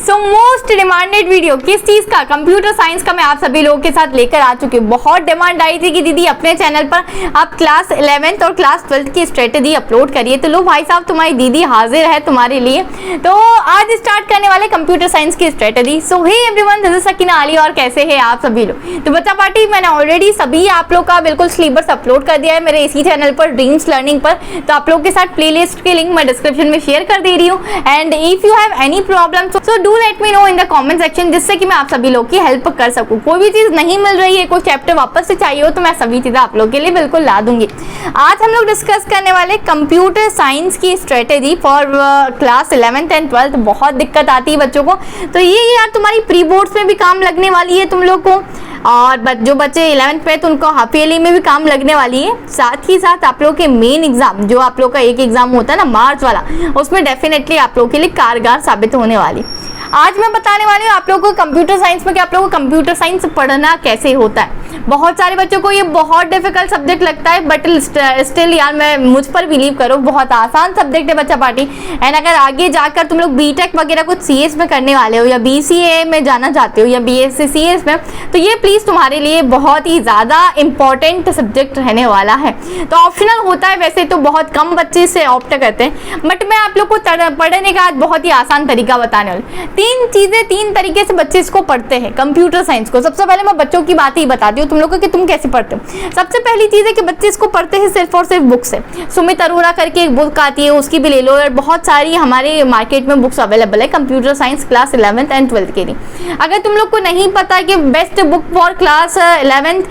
So most demanded video किस चीज का, कंप्यूटर साइंस का मैं आप सभी लोगों के साथ लेकर आ चुकी हूँ। बहुत डिमांड आई थी कि दीदी अपने चैनल पर आप क्लास 11th और क्लास 12th की स्ट्रेटेजी अपलोड करिए। तो लो भाई साहब, तुम्हारी दीदी हाजिर है तुम्हारे लिए। तो आज स्टार्ट करने वाले कंप्यूटर साइंस की strategy. So hey everyone, this is Sakina Ali और कैसे हैं आप सभी लोग। तो बच्चा पार्टी मैंने ऑलरेडी सभी आप लोग का बिल्कुल सिलेबस अपलोड कर दिया है मेरे इसी चैनल पर ड्रीम्स लर्निंग पर। तो आप लोग के साथ प्लेलिस्ट की लिंक मैं डिस्क्रिप्शन में शेयर कर दे रही हूँ। And if you have any problem so do let me know in the comment section, जिससे कि मैं आप सभी लोग की हेल्प कर सकूं। कोई भी चीज नहीं मिल रही है, कोई चैप्टर वापस से चाहिए हो, तो मैं सभी चीजें आप लोग के लिए बिल्कुल ला दूंगी। आज हम लोग डिस्कस करने वाले कंप्यूटर साइंस की strategy for class 11th and 12th। बहुत दिक्कत आती है बच्चों को, तो ये यार तुम्हारी प्री बोर्ड्स में भी काम लगने वाली है तुम लोग को, और जो बच्चे 11th पे तो उनको हाफ ईयरली में भी काम लगने वाली है। साथ ही साथ आप लोग के मेन एग्जाम, जो आप लोग का एक एग्जाम होता है ना मार्च वाला, उसमें डेफिनेटली आप लोग के लिए कारगर साबित होने वाली। आज मैं बताने वाली हूँ आप लोगों को कंप्यूटर साइंस में कि आप लोगों को कंप्यूटर साइंस पढ़ना कैसे होता है। बहुत सारे बच्चों को ये बहुत डिफिकल्ट सब्जेक्ट लगता है, बट स्टिल यार मैं मुझ पर बिलीव करो, बहुत आसान सब्जेक्ट है बच्चा पार्टी। एंड अगर आगे जाकर तुम लोग बीटेक वगैरह कुछ सीएस में करने वाले हो या बीसीए में जाना चाहते हो या बीएससी सीएस में, तो ये प्लीज तुम्हारे लिए बहुत ही ज्यादा इंपॉर्टेंट सब्जेक्ट रहने वाला है। तो ऑप्शनल होता है, वैसे तो बहुत कम बच्चे इसे ऑप्ट करते हैं, बट मैं आप लोग को पढ़ने का आज बहुत ही आसान तरीका बताने वाली। तीन तरीके से बच्चे इसको पढ़ते हैं कंप्यूटर साइंस को। सबसे पहले मैं बच्चों की बात ही बताती हूँ तुम लोगों को कि तुम कैसे पढ़ते हो। सबसे पहली चीज है कि बच्चे इसको पढ़ते हैं सिर्फ और सिर्फ बुक से। सुमित अरोड़ा करके एक बुक आती है, उसकी भी ले लो, और बहुत सारी हमारे मार्केट में बुक्स अवेलेबल है computer science class 11th and 12th के लिए। अगर तुम लोग को नहीं पता कि best book for class 11th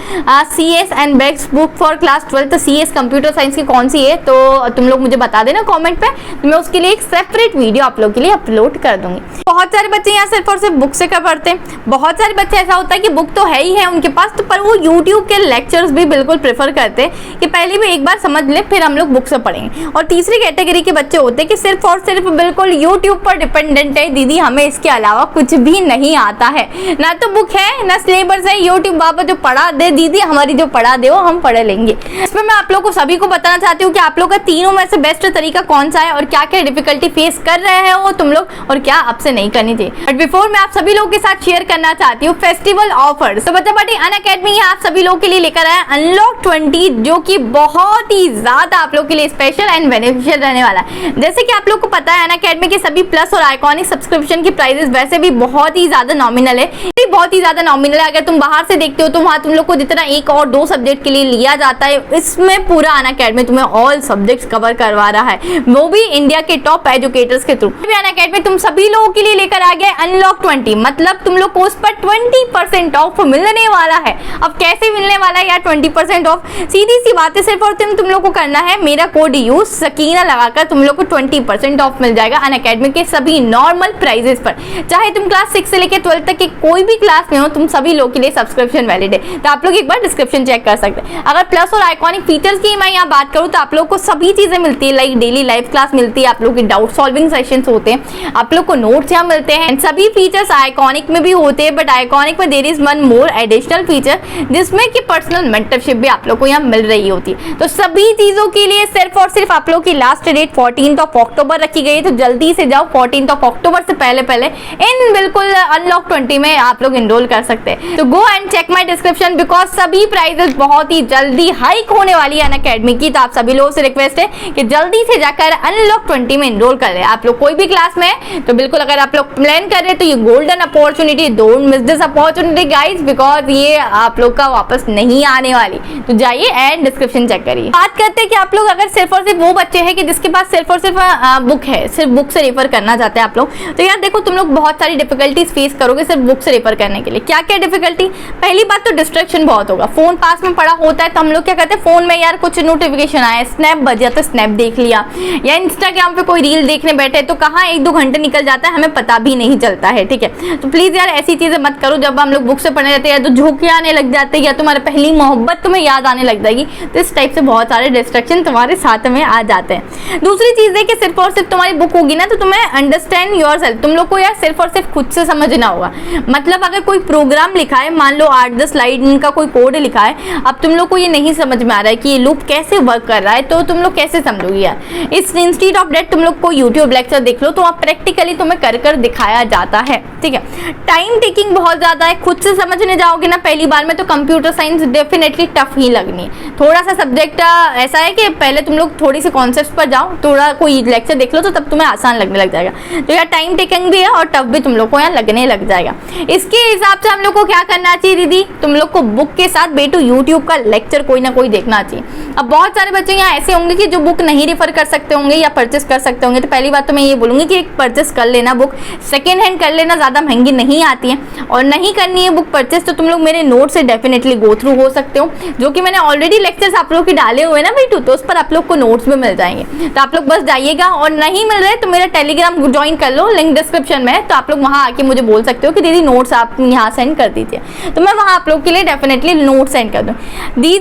CS and best book for class 12th CS computer science की कौन सी है, तो तुम लोग मुझे बता देना कॉमेंट पे, तो मैं उसके लिए एक सेपरेट वीडियो आप लोग के लिए अपलोड कर दूंगी। बहुत सारे बच्चे यहाँ सिर्फ और सिर्फ बुक से कर पढ़ते हैं। बहुत सारे बच्चे ऐसा होता है कि बुक तो है ही है उनके पास, तो पर वो यूट्यूब के लेक्चर्स भी बिल्कुल प्रेफर करते हैं कि पहले भी एक बार समझ ले फिर हम लोग बुक से पढ़ेंगे। और तीसरी कैटेगरी के बच्चे होते हैं कि सिर्फ और सिर्फ बिल्कुल यूट्यूब पर डिपेंडेंट है, दीदी हमें इसके अलावा कुछ भी नहीं आता है, ना तो बुक है ना सिलेबस है, यूट्यूब बाबा जो पढ़ा दे दीदी हमारी जो पढ़ा दे वो हम पढ़ लेंगे। इसमें मैं आप लोग को सभी को बताना चाहती हूँ कि आप लोग का तीनों में से बेस्ट तरीका कौन सा है और क्या क्या डिफिकल्टी फेस कर रहे हो तुम लोग और क्या आपसे नहीं करनी चाहिए। बट बिफोर मैं आप सभी लोगों के साथ शेयर करना चाहती हूँ फेस्टिवल ऑफर्स। तो बच्चा पार्टी अनअकैडमी आप सभी लोगों के लिए लेकर आया अनलॉक 20, जो कि बहुत ही ज्यादा आप लोग के लिए स्पेशल एंड बेनिफिशियल रहने वाला है। जैसे कि आप लोग को पता है अनअकैडमी के सभी प्लस और आइकॉनिक सब्सक्रिप्शन की प्राइसेस वैसे भी बहुत ही ज्यादा नॉमिनल है, बहुत ही ज्यादा नॉमिनल है। अगर तुम बाहर से देखते हो तो वहां तुम लोग को जितना 1 और 2 सब्जेक्ट के लिए लिया जाता है, इसमें पूरा अनअकैडमी तुम्हें ऑल सब्जेक्ट्स कवर करवा रहा है, वो भी इंडिया के टॉप एजुकेटर्स के थ्रू। अनअकैडमी तुम सभी लोगों के लिए लेकर आ गया अनलॉक 20, मतलब तुम लोग को उस पर 20% ऑफ मिलने वाला है। अब कैसे मिलने वाला है यार 20% ऑफ? सीधी सी बात है, सिर्फ और तुम लोग को करना है मेरा कोड यूज सकीना लगाकर तुम लोग को 20% ऑफ मिल जाएगा अनअकैडमी के सभी नॉर्मल प्राइजेस पर। चाहे तुम क्लास 6 से लेकर 12th तक की कोई भी क्लास में हो, तुम सभी लोग के लिए सब्सक्रिप्शन वैलिड है। तो आप लोग एक बार डिस्क्रिप्शन चेक कर सकते हैं। अगर प्लस और आइकॉनिक फीचर्स की मैं यहाँ बात करूँ तो आप लोग को सभी चीजें मिलती है, लाइक डेली लाइव क्लास मिलती है, आप लोग की डाउट सॉल्विंग सेशंस होते हैं, आप लोग को नोट्स यहाँ मिलते हैं। सभी फीचर्स आइकॉनिक में भी होते हैं, बट आइकॉनिक में there is one more additional feature जिसमें कि पर्सनल मेंटरशिप भी आप लोग को यहाँ मिल रही होती है। तो सभी चीजों के लिए सिर्फ और सिर्फ आप लोग की last date 14th of October रखी गई है, तो जल्दी से जाओ 14th ऑफ अक्टूबर से पहले इन बिल्कुल अनलॉक 20 में आप लोग इनरोल कर सकते हैं। तो go and check my description, because सभी प्राइजेस बहुत ही जल्दी हाइक होने वाली है अनअकैडमी की। तो आप सभी लोगों से रिक्वेस्ट है कि जल्दी से जाकर अनलॉक 20 में इनरोल कर ले। आप लोग कोई भी क्लास में है तो बिल्कुल अगर आप लोग प्लान कर रहे हैं तो ये golden opportunity, don't miss this opportunity guys, because ये आप लोग का वापस नहीं आने वाली। तो जाइए एंड डिस्क्रिप्शन चेक करिए। बात करते हैं कि आप लोग अगर सिर्फ और सिर्फ वो बच्चे हैं कि जिसके पास सिर्फ और सिर्फ बुक है, सिर्फ बुक से रेफर करना चाहते हैं आप लोग, तो यार देखो तुम लोग बहुत सारी डिफिकल्टीज फेस करोगे सिर्फ बुक से रेफर करने के लिए। क्या क्या डिफिकल्टी? पहली बात तो डिस्ट्रैक्शन बहुत होगा। फोन पास में पड़ा होता है तो हम लोग क्या करते हैं, फोन में यार कुछ नोटिफिकेशन आया, स्नैप बजा तो स्नैप देख लिया, या इंस्टाग्राम पे कोई रील देखने बैठे तो कहाँ 1-2 घंटे निकल जाता है हमें पता भी नहीं चलता है। ठीक है, तो प्लीज यार ऐसी चीजें मत करो। जब हम लोग बुक से पढ़ने जाते हैं या तो झोंके आने लग जाते हैं या तुम्हारी पहली मोहब्बत तुम्हें याद आने लग जाएगी, तो इस टाइप से बहुत सारे डिस्ट्रैक्शन तुम्हारे साथ में आ जाते हैं। दूसरी चीज है कि सिर्फ और सिर्फ तुम्हारी बुक होगी ना तो तुम्हें अंडरस्टैंड योरसेल्फ, तुम लोग को यार सिर्फ और सिर्फ खुद से समझना होगा। मतलब अगर कोई प्रोग्राम लिखा है, मान लो 8-10 लाइन का कोई कोड लिखा है, अब तुम लोग को ये नहीं समझ में आ रहा है कि ये लूप कैसे वर्क कर रहा है, तो तुम लोग कैसे समझोगे यार। इस इंस्टीट्यूट ऑफ डेट तुम लोग को यूट्यूब लेक्चर देख लो, तो वहाँ प्रैक्टिकली तुम्हें कर कर दिखाया जाता है, ठीक है। टाइम टेकिंग बहुत ज़्यादा है, खुद से समझने जाओगे ना पहली बार में तो कंप्यूटर साइंस डेफिनेटली टफ ही लगनी। थोड़ा सा सब्जेक्ट ऐसा है कि पहले तुम लोग थोड़ी सी कॉन्सेप्ट पर जाओ, थोड़ा कोई लेक्चर देख लो तो तब तुम्हें आसान लगने लग जाएगा। तो यार टाइम टेकिंग भी है और टफ भी तुम लोग को यहाँ लगने लग जाएगा। इसके हिसाब से हम लोग को क्या करना चाहिए दीदी, तुम लोग को बुक के साथ बेटू यूट्यूब का लेक्चर कोई ना कोई देखना चाहिए। अब बहुत सारे बच्चे यहाँ ऐसे होंगे कि जो बुक नहीं रेफर कर सकते होंगे या परचेस कर सकते होंगे, तो पहली बात तो मैं ये बोलूँगी कि एक परचेस कर लेना बुक, सेकेंड हैंड कर लेना, ज़्यादा महंगी नहीं आती है। और नहीं करनी है बुक परचेस तो तुम लोग मेरे नोट से डेफिनेटली गो थ्रू हो सकते हो, जो कि मैंने ऑलरेडी लेक्चर्स आप लोग के डाले हुए ना बेटू, तो उस पर आप लोग को नोट्स भी मिल जाएंगे। तो आप लोग बस जाइएगा, और नहीं मिल रहे तो मेरा टेलीग्राम ज्वाइन कर लो, लिंक डिस्क्रिप्शन में है, तो आप लोग वहाँ आके मुझे बोल सकते हो कि दीदी नोट्स आप यहाँ सेंड कर दीजिए, तो मैं वहाँ आप लोग के लिए डेफिनेटली नोट सेंड कर दूँ।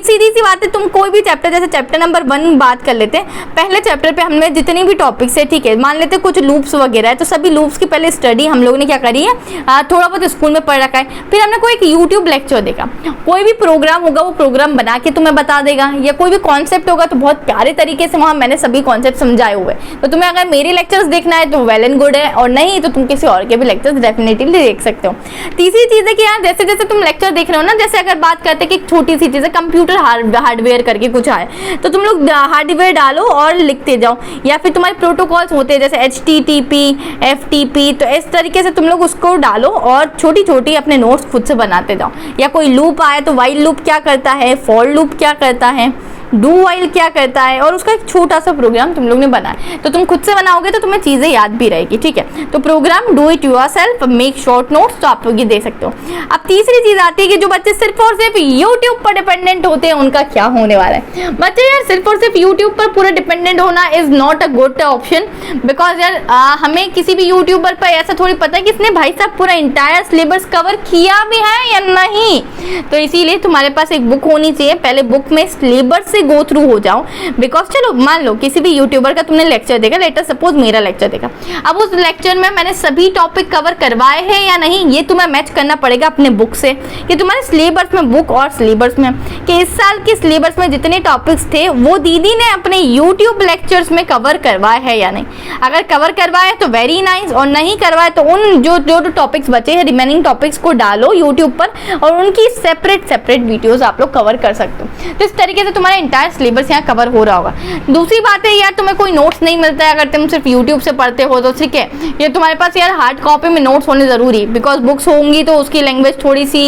सीधी सी बात है, तुम कोई भी चैप्टर, जैसे चैप्टर नंबर 1 बात कर लेते हैं। पहले चैप्टर पे हमने जितने भी टॉपिक्स है, ठीक है, मान लेते कुछ लूप्स वगैरह है, तो सभी लूप्स की पहले स्टडी हम लोगों ने क्या करी है, थोड़ा बहुत स्कूल में पढ़ रखा है। फिर हमने कोई एक यूट्यूब लेक्चर देखा, कोई भी प्रोग्राम होगा वो प्रोग्राम बना के तुम्हें बता देगा, या कोई भी कॉन्सेप्ट होगा तो बहुत प्यारे तरीके से वहाँ मैंने सभी कॉन्सेप्ट समझाए हुए। तो तुम्हें अगर मेरे लेक्चर्स देखना है तो वेल एंड गुड है, और नहीं तो तुम किसी और के भी लेक्चर्स डेफिनेटली देख सकते हो। तीसरी चीज़ है कि यार जैसे जैसे तुम लेक्चर देख रहे हो ना, जैसे अगर बात करते हैं कि एक छोटी सी चीज़ है, कंप्यूटर हार्डवेयर करके कुछ आए, तो तुम लोग हार्डवेयर डालो और लिखते जाओ, या फिर तुम्हारे प्रोटोकॉल्स होते हैं जैसे HTTP, FTP, तो इस तरीके से तुम लोग उसको डालो और छोटी छोटी अपने नोट्स खुद से बनाते जाओ। या कोई लूप आए तो वाइल लूप क्या करता है, फॉर लूप क्या करता है, डू वाइल क्या करता है, और उसका एक छोटा सा प्रोग्राम तुम लोग ने बनाया, तो तुम खुद से बनाओगे तो तुम्हें चीज़ें याद भी रहेगी, ठीक है। तो program do it yourself, make short notes, तो आप लोग ये दे सकते हो। अब तीसरी चीज़ आती है कि जो बच्चे सिर्फ और सिर्फ यूट्यूब पर डिपेंडेंट होते हैं, उनका क्या होने वाला है। बच्चे यार सिर्फ और सिर्फ यूट्यूब पर पूरा डिपेंडेंट होना is not a good option, because यार हमें किसी भी यूट्यूबर पर ऐसा थोड़ी पता है कि इसने भाई साहब पूरा इंटायर सिलेबस कवर किया भी है या नहीं। तो इसीलिए तुम्हारे पास एक बुक होनी चाहिए, पहले बुक में सिलेबस से गो थ्रू हो जाओ। बिकॉज चलो मान लो किसी भी यूट्यूबर का तुमने लेक्चर देखा, लेटर सपोज मेरा लेक्चर देखा, अब उस लेक्चर में मैंने सभी टॉपिक कवर करवाए हैं या नहीं, ये तुम्हें मैच करना पड़ेगा अपने बुक से, कि तुम्हारे सिलेबस में, बुक और सिलेबस में, कि इस साल के सिलेबस में जितने टॉपिक्स थे वो दीदी ने अपने यूट्यूब लेक्चर्स में कवर करवाए हैं या नहीं। अगर कवर करवाए तो वेरी नाइस, और नहीं करवाए तो उन जो टॉपिक्स बचे हैं, रिमेनिंग टॉपिक्स को डालो यूट्यूब पर और उनकी सेपरेट वीडियोस आप लोग कवर कर सकते हो। तो इस तरीके से तुम्हारा इंटायर सिलेबस यहाँ कवर हो रहा होगा। दूसरी बात है यार, तुम्हें कोई नोट्स नहीं मिलता है अगर तुम सिर्फ यूट्यूब से पढ़ते हो तो, ठीक है, ये तुम्हारे पास यार हार्ड कॉपी में नोट्स होने जरूरी, बिकॉज बुक्स होंगी तो उसकी लैंग्वेज थोड़ी सी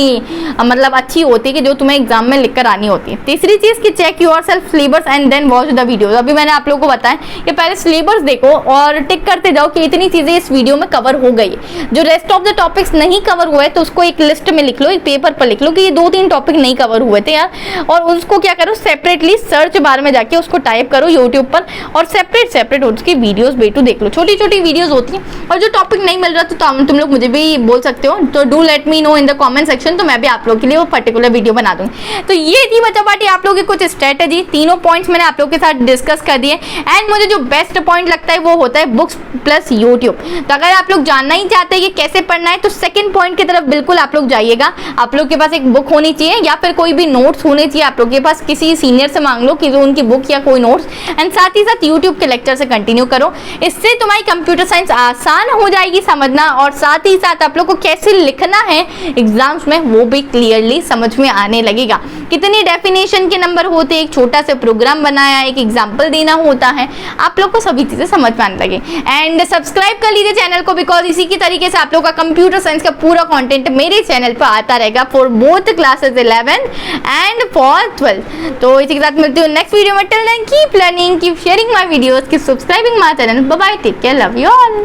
मतलब अच्छी होती है कि जो तुम्हें एग्जाम में लिखकर आनी होती है। तीसरी चीज कि check yourself syllabus and then watch the videos. अभी मैंने आप लोगों को बताया कि पहले सिलेबस देखो और टिक करते जाओ कि इतनी चीजें इस वीडियो में कवर हो गई। जो रेस्ट ऑफ द टॉपिक्स नहीं कवर हुए तो उसको एक लिस्ट में लिख लो, एक पेपर पर लिख लो कि ये 2-3 टॉपिक नहीं कवर हुए थे यार, और उसको क्या करो, सेपरेटली सर्च बार में जाके उसको टाइप करो यूट्यूब पर, और सेपरेट उसकी वीडियोस बेटू देख लो। छोटी छोटी वीडियोस होती हैं, और जो टॉपिक नहीं मिल रहा तो तुम लोग मुझे भी बोल सकते हो, तो do let me know in the comment section, तो मैं भी आप लोग के लिए वो पर्टिकुलर वीडियो बना दूंगी। तो ये थी बच्चा पार्टी आप लोगों की कुछ स्ट्रेटेजी, तीनों पॉइंट्स मैंने आप लोग के साथ डिस्कस कर दिए। एंड मुझे जो बेस्ट पॉइंट लगता है वो होता है बुक्स प्लस यूट्यूब। तो अगर आप लोग जानना ही चाहते हैं कि कैसे पढ़ना है तो सेकंड पॉइंट की तरफ बिल्कुल आप लोग जाइएगा। आप लोग के पास एक बुक होनी चाहिए या फिर कोई भी नोट्स होने चाहिए आप लोग के पास, किसी सीनियर से मांग लो कि जो उनकी बुक या कोई नोट्स, एंड साथ ही साथ यूट्यूब के लेक्चर से कंटिन्यू करो। इससे तुम्हारी कंप्यूटर साइंस आसान हो जाएगी समझना, और साथ ही साथ आप लोग को कैसे लिखना है एग्जाम्स में वो भी क्लियरली समझ में आने लगेगा। कितनी डेफिनेशन के नंबर होते हैं, एक छोटा सा प्रोग्राम बनाया, एक एग्जाम्पल देना होता है, आप लोग को सभी चीजें समझ में आने लगे। एंड सब्सक्राइब कर लीजिए चैनल को, बिकॉज इसी की तरीके से आप लोग का कंप्यूटर साइंस का पूरा कंटेंट मेरे चैनल पर आता रहेगा for both classes 11 and for 12। तो इसी के साथ मिलती हूँ नेक्स्ट वीडियो में। Till then keep learning, keep sharing my videos, keep subscribing my channel. Bye bye, take care, love you all.